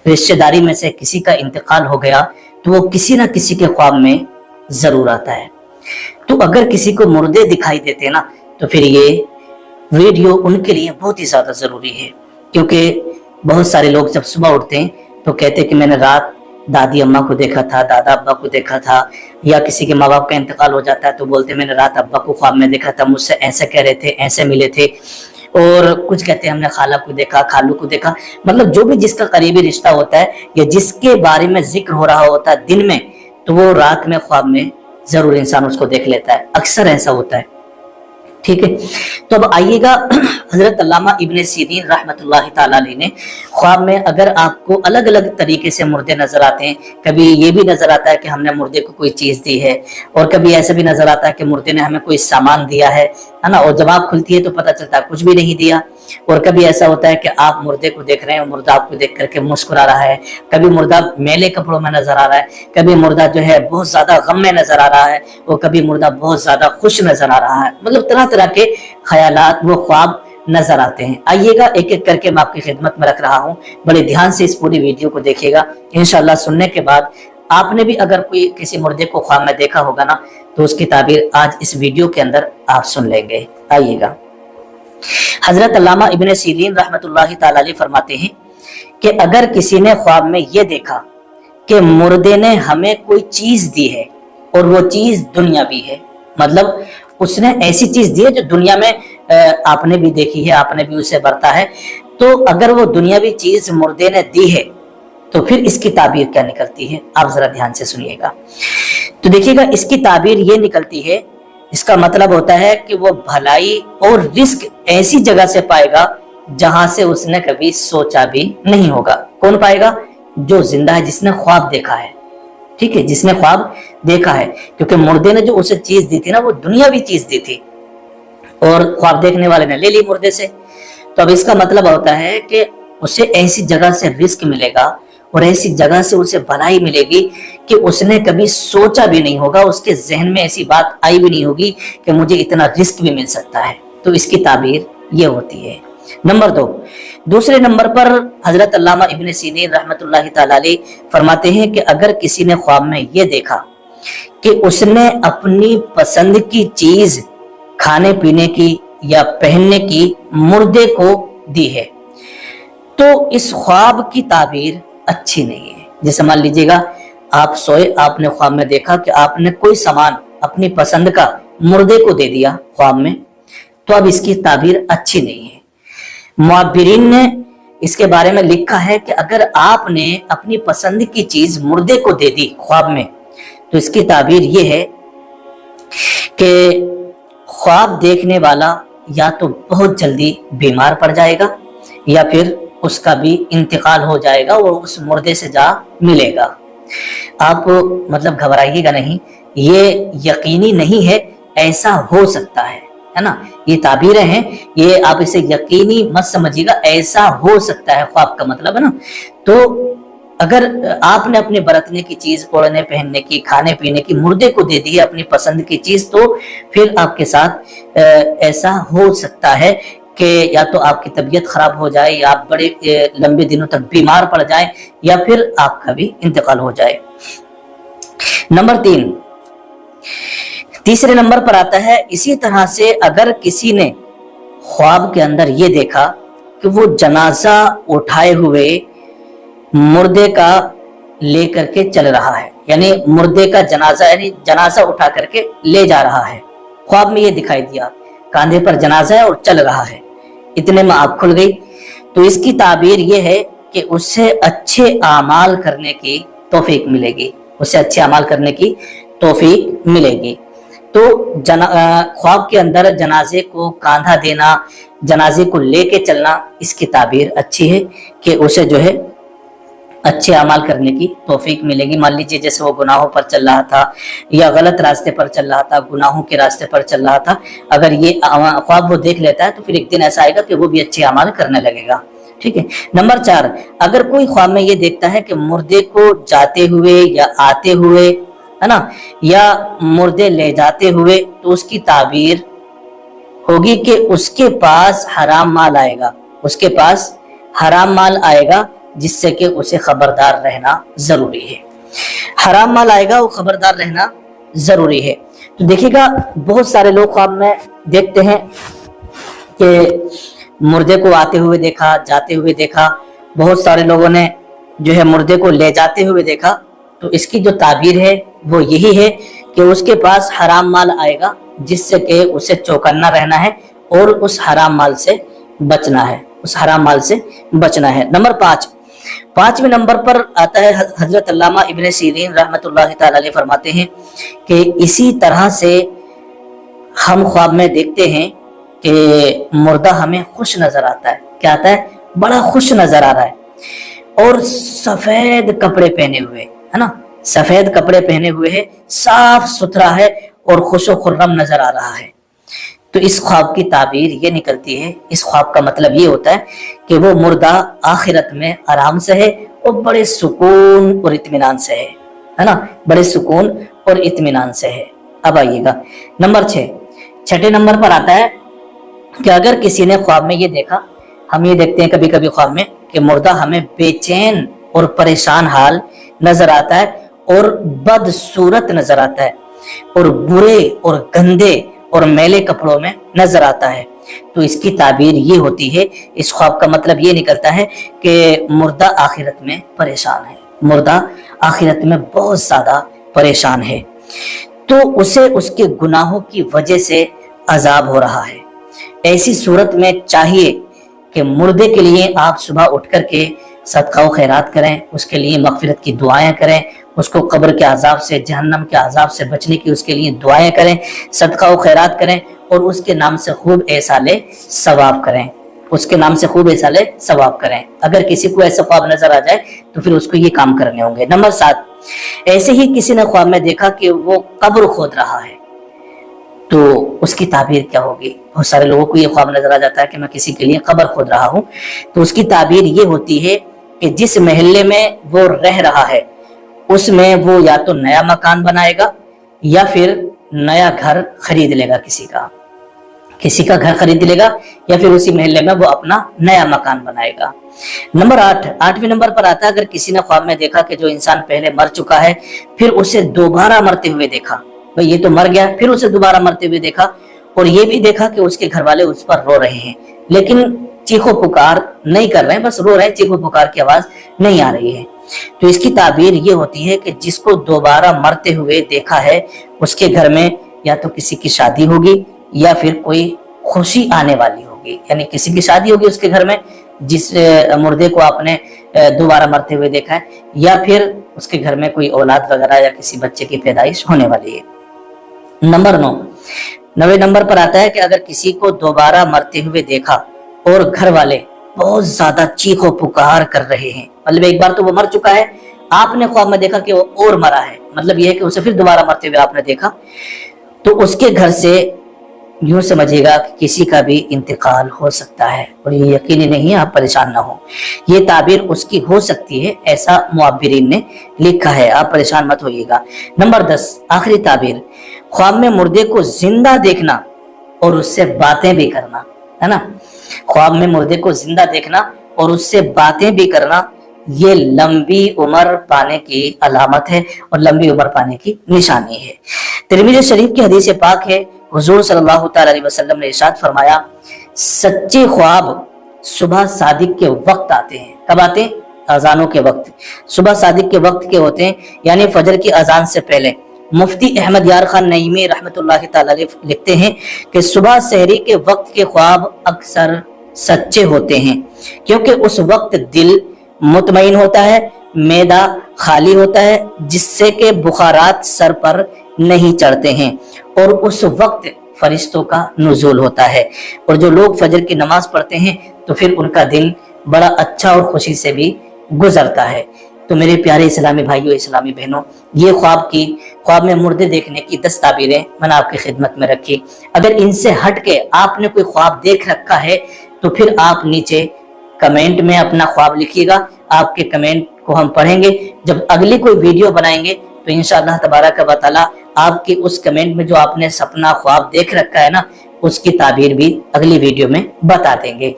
रिश्तेदारी में से किसी का इंतकाल हो गया तो वो किसी ना किसी के ख्वाब में जरूर आता है। तो अगर किसी को मुर्दे दिखाई देते ना तो फिर ये वीडियो उनके लिए बहुत ही ज्यादा जरूरी है, क्योंकि बहुत सारे लोग जब सुबह उठते हैं तो कहते हैं कि मैंने रात दादी अम्मा को देखा था, दादा अब्बा को देखा था, या किसी के माँ बाप का इंतकाल हो जाता है तो बोलते हैं मैंने रात अब्बा को ख्वाब में देखा था, मुझसे ऐसे कह रहे थे, ऐसे मिले थे। और कुछ कहते हैं हमने खाला को देखा, खालू को देखा। मतलब जो भी जिसका करीबी रिश्ता होता है या जिसके बारे में जिक्र हो रहा होता है दिन में, तो वो रात में ख्वाब में जरूर इंसान उसको देख लेता है, अक्सर ऐसा होता है। ठीक है, तो अब आइएगा हजरत अल्लामा इब्ने सीरीन रहमतुल्लाहि ताला अलैह ने ख्वाब में, अगर आपको अलग अलग तरीके से मुर्दे नजर आते हैं, कभी ये भी नजर आता है कि हमने मुर्दे को कोई चीज दी है, और कभी ऐसा भी नजर आता है कि मुर्दे ने हमें कोई सामान दिया है ना, और जब आँख खुलती है तो पता चलता है कुछ भी नहीं दिया। और कभी ऐसा होता है कि आप मुर्दे को देख रहे हैं, मुर्दा आपको देख करके मुस्कुरा रहा है, कभी मुर्दा मैले कपड़ों में नजर आ रहा है, कभी मुर्दा जो है बहुत ज्यादा गम में नजर आ रहा है, और कभी मुर्दा बहुत ज्यादा खुश नजर आ रहा है। मतलब तरह तरह के ख्यालात वो ख्वाब नजर आते हैं। आइएगा एक एक करके मैं आपकी खिदमत में रख रहा हूँ, बड़े ध्यान से इस पूरी वीडियो को देखिएगा। इंशाल्लाह सुनने के बाद आपने भी अगर कोई किसी मुर्दे को ख्वाब में देखा होगा ना तो उसकी ताबीर आज इस वीडियो के अंदर आप सुन लेंगे। आइएगा, हजरत अल्लामा इब्ने सीरीन रहमतुल्लाहि ताला अलैह फरमाते हैं कि अगर किसी ने ख्वाब में ये देखा कि मुर्दे ने हमें कोई चीज दी है और वो चीज दुनियावी है, मतलब उसने ऐसी चीज दी है जो दुनिया में आपने भी देखी है, आपने भी उसे बरता है, तो अगर वो दुनियावी चीज मुर्दे ने दी है तो फिर इसकी ताबीर क्या निकलती है, आप जरा ध्यान से सुनिएगा। तो देखिएगा, इसकी ताबीर ये निकलती है, इसका मतलब होता है कि वो भलाई और रिस्क ऐसी जगह से पाएगा जहां से उसने कभी सोचा भी नहीं होगा। कौन पाएगा? जो जिंदा है, जिसने ख्वाब देखा है। ठीक है, जिसने ख्वाब देखा है, क्योंकि मुर्दे ने जो उसे चीज दी थी ना वो दुनियावी चीज दी थी और ख्वाब देखने वाले ने ले ली मुर्दे से। तो अब इसका मतलब होता है कि उसे ऐसी जगह से रिस्क मिलेगा और ऐसी जगह से उसे भलाई मिलेगी कि उसने कभी सोचा भी नहीं होगा, उसके जहन में ऐसी बात आई भी नहीं होगी कि मुझे इतना रिस्क भी मिल सकता है। तो इसकी ताबीर ये होती है। नंबर 2, दूसरे नंबर पर हजरत अल्लामा इब्ने सीरीन रहमतुल्लाहि ताला अलैह फरमाते हैं कि अगर किसी ने ख्वाब में ये देखा कि उसने अपनी पसंद की चीज खाने पीने की या पहनने की मुर्दे को दी है तो इस ख्वाब की ताबीर अच्छी नहीं है। जैसे मान लीजिएगा आप सोए, आपने ख्वाब में देखा कि आपने कोई सामान अपनी पसंद का मुर्दे को दे दिया ख्वाब में, तो अब इसकी ताबीर अच्छी नहीं है। मुअब्बिरीन ने इसके बारे में लिखा है कि अगर आपने अपनी पसंद की चीज मुर्दे को दे दी ख्वाब में तो इसकी ताबीर ये है कि ख्वाब देखने वाला या तो बहुत जल्दी बीमार पड़ जाएगा या फिर उसका भी इंतकाल हो जाएगा, वो उस मुर्दे से जा मिलेगा। आप मतलब घबराइएगा नहीं, ये यकीनी नहीं है, ऐसा हो सकता है ना। ये ताबीरें हैं, ये आप इसे यकीनी मत समझिएगा, ऐसा हो सकता है ख्वाब का मतलब है ना। तो अगर आपने अपने बरतने की चीज, ओढ़ने पहनने की, खाने पीने की मुर्दे को दे दी है अपनी पसंद की चीज, तो फिर आपके साथ ऐसा हो सकता है कि या तो आपकी तबीयत खराब हो जाए या आप बड़े लंबे दिनों तक बीमार पड़ जाए या फिर आपका भी इंतकाल हो जाए। नंबर 3, तीसरे नंबर पर आता है, इसी तरह से अगर किसी ने ख्वाब के अंदर ये देखा कि वो जनाजा उठाए हुए मुर्दे का लेकर के चल रहा है, यानी मुर्दे का जनाजा, यानी जनाजा उठा करके ले जा रहा है। ख्वाब में ये दिखाई दिया, कांधे पर जनाजा है और चल रहा है, इतने में आँख खुल गई, तो इसकी ताबीर ये है कि उससे अच्छे आमाल करने की तौफीक मिलेगी, उसे अच्छे अमाल करने की तौफीक मिलेगी। तो ख्वाब के अंदर जनाजे को कांधा देना, जनाजे को लेके चलना, इसकी ताबीर अच्छी है कि उसे जो है अच्छे अमाल करने की तौफीक मिलेगी। मान लीजिए जैसे वो गुनाहों पर चल रहा था या गलत रास्ते पर चल रहा था, गुनाहों के रास्ते पर चल रहा था, अगर ये ख्वाब वो देख लेता है तो फिर एक दिन ऐसा आएगा कि वो भी अच्छे अमाल करने लगेगा। ठीक है। नंबर 4, अगर कोई ख्वाब में ये देखता है कि मुर्दे को जाते हुए या आते हुए, है ना, या मुर्दे ले जाते हुए, तो उसकी ताबीर होगी कि उसके पास हराम माल आएगा, उसके पास हराम माल आएगा जिससे कि उसे खबरदार रहना जरूरी है। हराम माल आएगा, वो खबरदार रहना जरूरी है। तो देखिएगा, बहुत सारे लोग ख्वाब में देखते हैं कि मुर्दे को आते हुए देखा, जाते हुए देखा, बहुत सारे लोगों ने जो है मुर्दे को ले जाते हुए देखा। तो इसकी जो ताबीर है वो यही है कि उसके पास हराम माल आएगा, जिससे कि उसे चौकन्ना रहना है और उस हराम माल से बचना है, उस हराम माल से बचना है। नंबर 5, 5वें नंबर पर आता है हजरत अल्लामा इब्ने सीरीन रहमतुल्लाह ताला अलैह फरमाते हैं कि इसी तरह से हम ख्वाब में देखते हैं कि मुर्दा हमें खुश नजर आता है। क्या आता है? बड़ा खुश नजर आ रहा है और सफेद कपड़े पहने हुए, है ना, सफेद कपड़े पहने हुए है, साफ सुथरा है और खुशो खुर्रम नजर आ रहा है। तो इस ख्वाब की ताबीर ये निकलती है, इस ख्वाब का मतलब ये होता है कि वो मुर्दा आखिरत में आराम से है और बड़े सुकून और इत्मीनान से है ना, बड़े सुकून और इत्मीनान से है। अब आइएगा नंबर 6, 6ठे नंबर पर आता है कि अगर किसी ने ख्वाब में ये देखा, हम ये देखते हैं कभी कभी ख्वाब में कि मुर्दा हमें बेचैन और परेशान हाल नजर आता है और बदसूरत नजर आता है और बुरे और गंदे और मैले कपड़ों में नजर आता है। तो इसकी ताबीर ये होती है, इस ख्वाब का मतलब ये निकलता है कि मुर्दा आखिरत में परेशान है, मुर्दा आखिरत में बहुत ज्यादा परेशान है, तो उसे उसके गुनाहों की वजह से अजाब हो रहा है। ऐसी सूरत में चाहिए कि मुर्दे के लिए आप सुबह उठ करके सदका व खैरात करें, उसके लिए मगफिरत की दुआएं करें, उसको कब्र के अजाब से, जहन्नम के अजाब से बचने की उसके लिए दुआएं करें, सदका व खैरात करें और उसके नाम से खूब एहसाले सवाब करें, उसके नाम से खूब एहसाले सवाब करें। अगर किसी को ऐसा ख्वाब नजर आ जाए तो फिर उसको ये काम करने होंगे। नंबर 7, ऐसे ही किसी ने ख्वाब में देखा कि वो कब्र खोद रहा है, तो उसकी ताबीर क्या होगी? बहुत सारे लोगों को ये ख्वाब नजर आ जाता है कि मैं किसी के लिए कब्र खोद रहा हूँ। तो उसकी ताबीर ये होती है कि जिस महल्ले में वो रह रहा है उसमें वो या तो नया मकान बनाएगा या फिर नया घर खरीद लेगा, किसी का घर खरीद लेगा या फिर उसी महल्ले में वो अपना नया मकान बनाएगा। नंबर 8, 8वें नंबर पर आता है अगर किसी ने ख्वाब में देखा कि जो इंसान पहले मर चुका है फिर उसे दोबारा मरते हुए देखा। भाई ये तो मर गया, फिर उसे दोबारा मरते हुए देखा और ये भी देखा कि उसके घर वाले उस पर रो रहे हैं, लेकिन चीखो पुकार नहीं कर रहे हैं, बस रो रहे हैं, चीखो पुकार की आवाज नहीं आ रही है। तो इसकी ताबीर ये होती है कि जिसको दोबारा मरते हुए देखा है उसके घर में या तो किसी की शादी होगी या फिर कोई खुशी आने वाली होगी, यानी किसी की शादी होगी उसके घर में जिस मुर्दे को आपने दोबारा मरते हुए देखा है, या फिर उसके घर में कोई औलाद वगैरह या किसी बच्चे की पैदाइश होने वाली है। नंबर 9, 9वें नंबर पर आता है कि अगर किसी को दोबारा मरते हुए देखा और घर वाले बहुत ज्यादा चीखो पुकार कर रहे हैं, मतलब एक बार तो वो मर चुका है, आपने ख्वाब में देखा कि वो और मरा है, मतलब ये है कि उसे फिर दोबारा मरते हुए आपने देखा, तो उसके घर से यूं समझिएगा कि किसी का भी इंतकाल हो सकता है और ये यकीनी नहीं है, आप परेशान ना हो, ये ताबीर उसकी हो सकती है, ऐसा मुअब्बिरीन ने लिखा है, आप परेशान मत होइएगा। नंबर 10, आखिरी ताबीर, ख्वाब में मुर्दे को जिंदा देखना और उससे बातें भी करना, है ना, ख्वाब में मुर्दे को जिंदा देखना और उससे बातें भी करना, ये लंबी उम्र पाने की अलामत है और लंबी उम्र पाने की निशानी है। तिरमिज़ी शरीफ की हदीस पाक है, हुजूर सल्लल्लाहु अलैहि वसल्लम ने इरशाद फरमाया, सच्चे ख्वाब सुबह सादिक के वक्त आते हैं। कब आते हैं? अजानों के वक्त, सुबह सादिक के वक्त के होते हैं, यानी फजर की अजान से पहले। मुफ्ती अहमद यार खान नईमी रहमतुल्लाह ताला अलैह लिखते हैं कि सुबह सहरी के वक्त के ख्वाब अक्सर सच्चे होते हैं, क्योंकि उस वक्त दिल मुतमईन होता है, मैदा खाली होता है, जिससे कि बुखारात सर पर नहीं चढ़ते हैं और उस वक्त फरिश्तों का नुज़ूल होता है। और जो लोग फजर की नमाज पढ़ते हैं तो फिर उनका दिन बड़ा अच्छा और खुशी से भी गुजरता है। तो मेरे प्यारे इस्लामी भाइयों, इस्लामी बहनों, ये ख्वाब में मुर्दे देखने की 10 ताबीरें मैंने आपकी खिदमत में रखी। अगर इनसे हट के आपने कोई ख्वाब देख रखा है तो फिर आप नीचे कमेंट में अपना ख्वाब लिखिएगा, आपके कमेंट को हम पढ़ेंगे। जब अगली कोई वीडियो बनाएंगे तो इंशाअल्लाह तबारक व तआला आपके उस कमेंट में जो आपने सपना ख्वाब देख रखा है ना, उसकी ताबीर भी अगली वीडियो में बता देंगे।